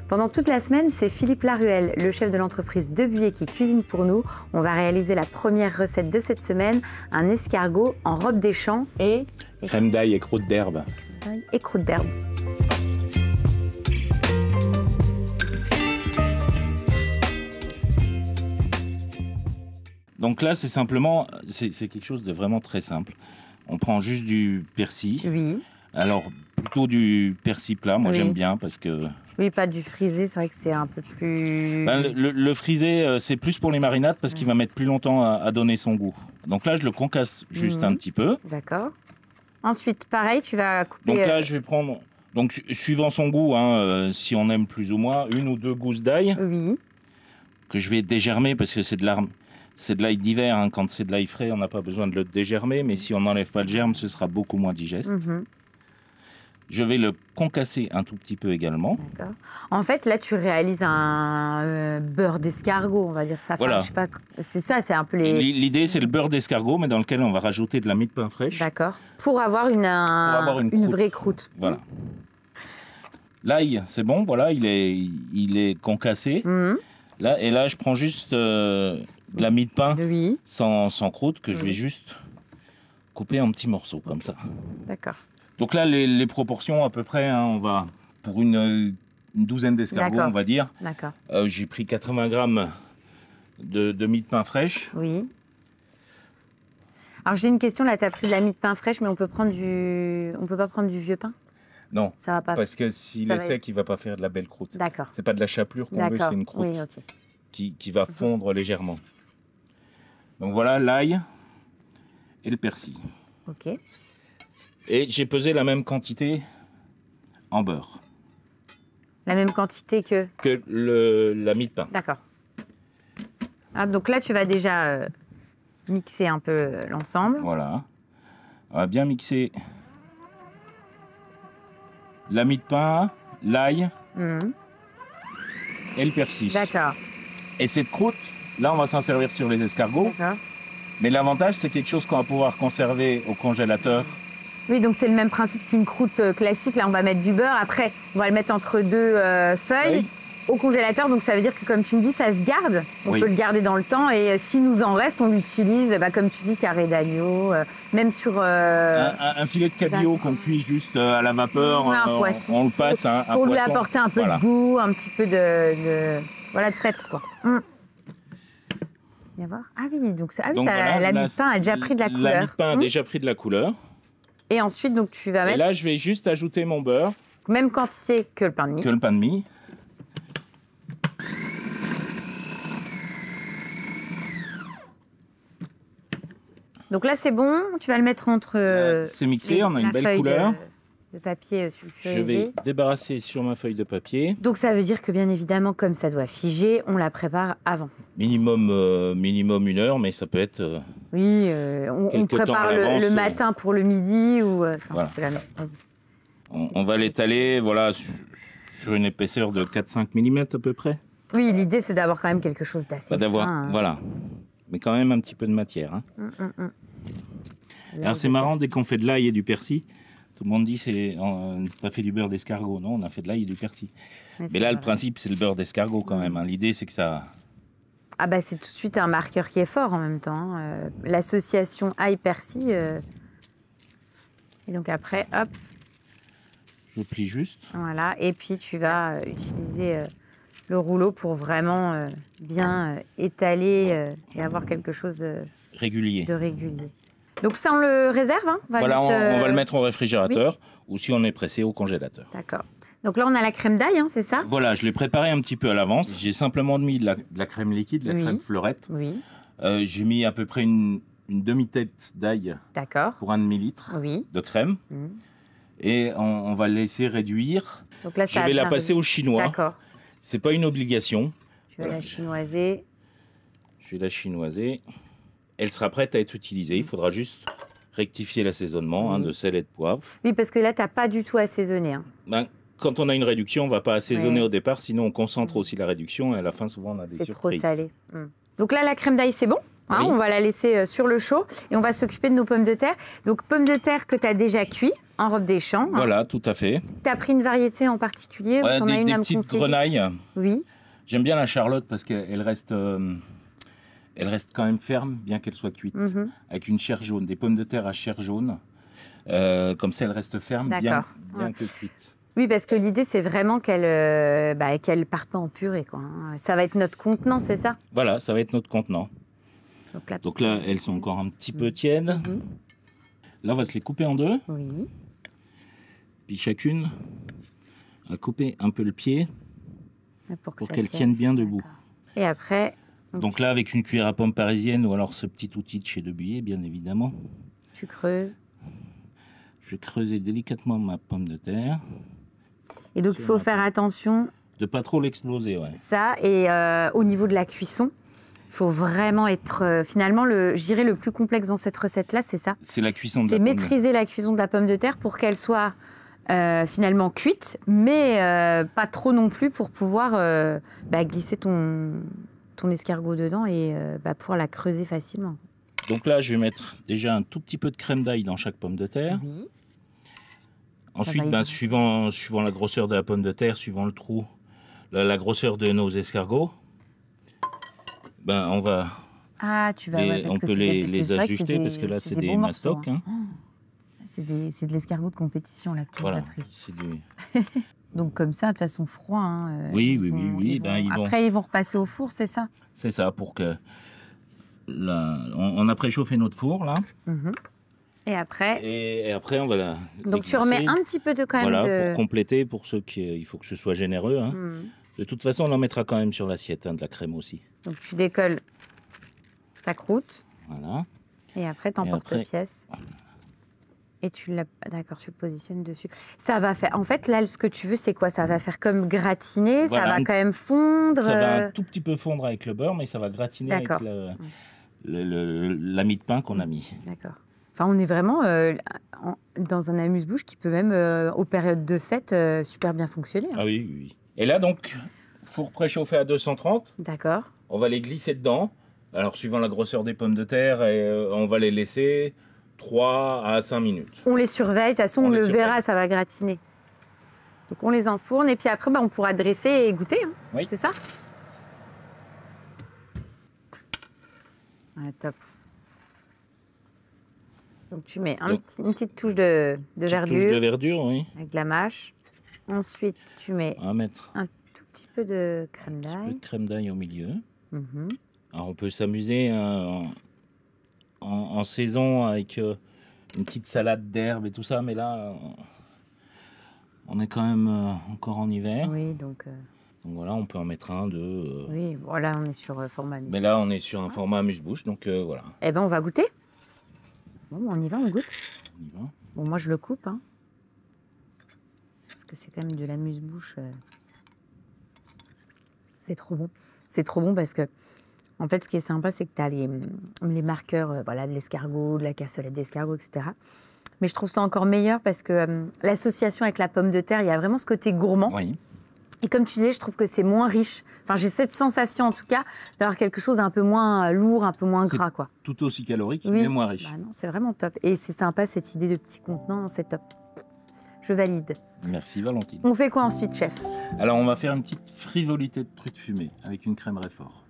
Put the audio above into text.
Pendant toute la semaine, c'est Philippe Laruelle, le chef de l'entreprise De Buyer, qui cuisine pour nous. On va réaliser la première recette de cette semaine, un escargot en robe des champs et... Crème d'ail et croûte d'herbe. Et croûte d'herbe. Donc là, c'est simplement, c'est quelque chose de vraiment très simple. On prend juste du persil. Oui. Alors, plutôt du persil plat, moi j'aime bien parce que... Oui, pas du frisé, c'est vrai que c'est un peu plus... Ben, le frisé, c'est plus pour les marinades parce qu'il va mettre plus longtemps à donner son goût. Donc là, je le concasse juste un petit peu. D'accord. Ensuite, pareil, tu vas couper... Donc là, je vais prendre, donc, suivant son goût, hein, si on aime plus ou moins, 1 ou 2 gousses d'ail. Oui. Que je vais dégermer parce que c'est de l'ail d'hiver. Hein. Quand c'est de l'ail frais, on n'a pas besoin de le dégermer. Mais si on n'enlève pas le germe, ce sera beaucoup moins digeste. Je vais le concasser un tout petit peu également. D'accord. En fait, là, tu réalises un beurre d'escargot, on va dire ça. Voilà. Je sais pas, c'est ça, c'est un peu les... L'idée, c'est le beurre d'escargot, mais dans lequel on va rajouter de la mie de pain fraîche. D'accord. Pour avoir une vraie croûte. Voilà. L'ail, c'est bon, voilà, il est concassé. Là, et là, je prends juste de la mie de pain sans croûte que je vais juste couper en petits morceaux, comme ça. D'accord. Donc là, les proportions à peu près, hein, on va pour une douzaine d'escargots, on va dire. D'accord. J'ai pris 80 grammes de mie de pain fraîche. Oui. Alors j'ai une question, là, tu as pris de la mie de pain fraîche, mais on peut pas prendre du vieux pain? Non, ça va pas... parce que s'il est sec, il ne va pas faire de la belle croûte. D'accord. C'est pas de la chapelure qu'on veut, c'est une croûte qui va fondre légèrement. Donc voilà l'ail et le persil. Ok. Et j'ai pesé la même quantité en beurre. La même quantité que la mie de pain. D'accord. Ah, donc là, tu vas déjà mixer un peu l'ensemble. Voilà. On va bien mixer la mie de pain, l'ail et le persil. D'accord. Et cette croûte, là, on va s'en servir sur les escargots. D'accord. Mais l'avantage, c'est quelque chose qu'on va pouvoir conserver au congélateur. Oui, donc c'est le même principe qu'une croûte classique. Là, on va mettre du beurre. Après, on va le mettre entre deux feuilles au congélateur. Donc ça veut dire que, comme tu me dis, ça se garde. On peut le garder dans le temps. Et s'il nous en reste, on l'utilise, comme tu dis, carré d'agneau, même sur... Un filet de cabillaud qu'on cuit juste à la vapeur, un poisson. On le passe à un poisson. Pour lui apporter un peu de goût, un petit peu de peps, quoi. Viens voir. Ah oui, donc la mie de pain a déjà pris de la couleur. La mie de pain a déjà pris de la couleur. Et ensuite, donc, tu vas mettre... Et là, je vais juste ajouter mon beurre. Même quantité que le pain de mie. Que le pain de mie. Donc là, c'est bon. Tu vas le mettre entre... c'est mixé, on a une belle couleur. De papier sulfurisé. Je vais débarrasser sur ma feuille de papier. Donc ça veut dire que, bien évidemment, comme ça doit figer, on la prépare avant. Minimum 1 heure, mais ça peut être... Oui, on prépare le matin pour le midi ou... Voilà. Vas-y. On va l'étaler sur une épaisseur de 4-5 mm à peu près. Oui, l'idée, c'est d'avoir quand même quelque chose d'assez fin. Voilà. Mais quand même un petit peu de matière. Hein. Alors c'est marrant, dès qu'on fait de l'ail et du persil, tout le monde dit on n'a pas fait du beurre d'escargot. Non, on a fait de l'ail et du persil. Mais là, le principe, c'est le beurre d'escargot quand même. Hein. L'idée, c'est que ça... Ah bah c'est tout de suite un marqueur qui est fort en même temps. L'association ail-persil. Et donc après, hop. Je plie juste. Voilà, et puis tu vas utiliser le rouleau pour vraiment bien étaler et avoir quelque chose de régulier. Donc ça, on le réserve, hein? On va le mettre au réfrigérateur ou si on est pressé, au congélateur. D'accord. Donc là, on a la crème d'ail, hein, c'est ça? Voilà, je l'ai préparée un petit peu à l'avance. J'ai simplement mis de la crème liquide, de la crème fleurette. Oui. J'ai mis à peu près une demi-tête d'ail pour 1 demi-litre de crème. Et on va le laisser réduire. Donc là, je vais la passer au chinois. D'accord. C'est pas une obligation. Tu vas la chinoiser. Je vais la chinoiser. Elle sera prête à être utilisée. Il faudra juste rectifier l'assaisonnement de sel et de poivre. Oui, parce que là, tu n'as pas du tout assaisonné. Hein. Quand on a une réduction, on ne va pas assaisonner au départ, sinon on concentre aussi la réduction et à la fin, souvent, on a des surprises. C'est trop salé. Donc là, la crème d'ail, c'est bon? Hein, oui. On va la laisser sur le chaud et on va s'occuper de nos pommes de terre. Donc, pommes de terre que tu as déjà cuit en robe des champs. Voilà, tout à fait. Tu as pris une variété en particulier ou t'en as une à me conseiller? Des petites grenailles. Oui. J'aime bien la Charlotte parce qu'elle reste, elle reste quand même ferme, bien qu'elle soit cuite. Avec une chair jaune, des pommes de terre à chair jaune. Comme ça, elle reste ferme, bien que cuite. Oui, parce que l'idée, c'est vraiment qu'elle parte pas en purée, quoi. Ça va être notre contenant, c'est ça? Voilà, ça va être notre contenant. Donc là, elles sont encore un petit peu tièdes. Là, on va se les couper en deux. Oui. Puis chacune va couper un peu le pied pour qu'elles tiennent bien debout. Et après... Donc là, avec une cuillère à pomme parisienne ou alors ce petit outil de chez Debuyer, bien évidemment. Tu creuses. Je vais creuser délicatement ma pomme de terre. Et donc, il faut faire attention... De pas trop l'exploser, ouais. Ça, et au niveau de la cuisson, il faut vraiment être... finalement, je dirais le plus complexe dans cette recette-là, c'est ça. C'est la cuisson de la pomme. C'est maîtriser la cuisson de la pomme de terre pour qu'elle soit finalement cuite, mais pas trop non plus pour pouvoir glisser ton escargot dedans et pouvoir la creuser facilement. Donc là, je vais mettre déjà un tout petit peu de crème d'ail dans chaque pomme de terre. Oui. Ensuite, suivant la grosseur de la pomme de terre, suivant le trou, la grosseur de nos escargots, on va... Ah, tu vas... on peut les ajuster parce que là, c'est des mastocs. Hein. C'est de l'escargot de compétition là, que tu as pris. Du... Donc comme ça, de façon froide. Hein, oui. Après, ils vont repasser au four, c'est ça? C'est ça, pour que... On a préchauffé notre four, là. Et après Et après, on va la... Donc tu remets un petit peu de crème. Voilà, pour compléter, pour ceux qui... Il faut que ce soit généreux. Hein. De toute façon, on en mettra quand même sur l'assiette, de la crème aussi. Donc tu décolles ta croûte. Voilà. Et après, tu emportes pièce. Et tu le positionnes dessus. Ça va faire... En fait, là, ce que tu veux, c'est quoi? Ça va faire comme gratiner, ça va quand même fondre. Ça va un tout petit peu fondre avec le beurre, mais ça va gratiner avec la mie de pain qu'on a mis. D'accord. Enfin, on est vraiment dans un amuse-bouche qui peut même, aux périodes de fête, super bien fonctionner. Hein. Ah oui. Et là, donc, four préchauffé à 230. D'accord. On va les glisser dedans. Alors, suivant la grosseur des pommes de terre, on va les laisser 3 à 5 minutes. On les surveille, de toute façon, on le verra, ça va gratiner. Donc, on les enfourne et puis après, on pourra dresser et goûter. Hein. Oui. C'est ça? Ouais, top. Donc tu mets une petite touche de verdure. Touche de verdure, oui. Avec de la mâche. Ensuite, tu mets un tout petit peu de crème d'ail. Un petit peu de crème d'ail au milieu. Alors on peut s'amuser en saison avec une petite salade d'herbes et tout ça, mais là, on est quand même encore en hiver. Oui, donc voilà, on peut en mettre un, deux. Oui, voilà, on est sur format amuse-bouche. Mais là, on est sur un format amuse-bouche, donc voilà. Eh bien, on va goûter. Bon, on y va, on goûte. On y va. Bon, moi, je le coupe, hein. Parce que c'est quand même de l'amuse-bouche. C'est trop bon. C'est trop bon parce que, en fait, ce qui est sympa, c'est que tu as les marqueurs de l'escargot, de la cassolette d'escargot, etc. Mais je trouve ça encore meilleur parce que l'association avec la pomme de terre, il y a vraiment ce côté gourmand. Oui. Et comme tu disais, je trouve que c'est moins riche. Enfin, j'ai cette sensation, en tout cas, d'avoir quelque chose d'un peu moins lourd, un peu moins gras, quoi. Tout aussi calorique, mais moins riche. Non, c'est vraiment top. Et c'est sympa, cette idée de petit contenant, c'est top. Je valide. Merci, Valentine. On fait quoi ensuite, chef? Alors, on va faire une petite frivolité de trucs fumés avec une crème Réfort.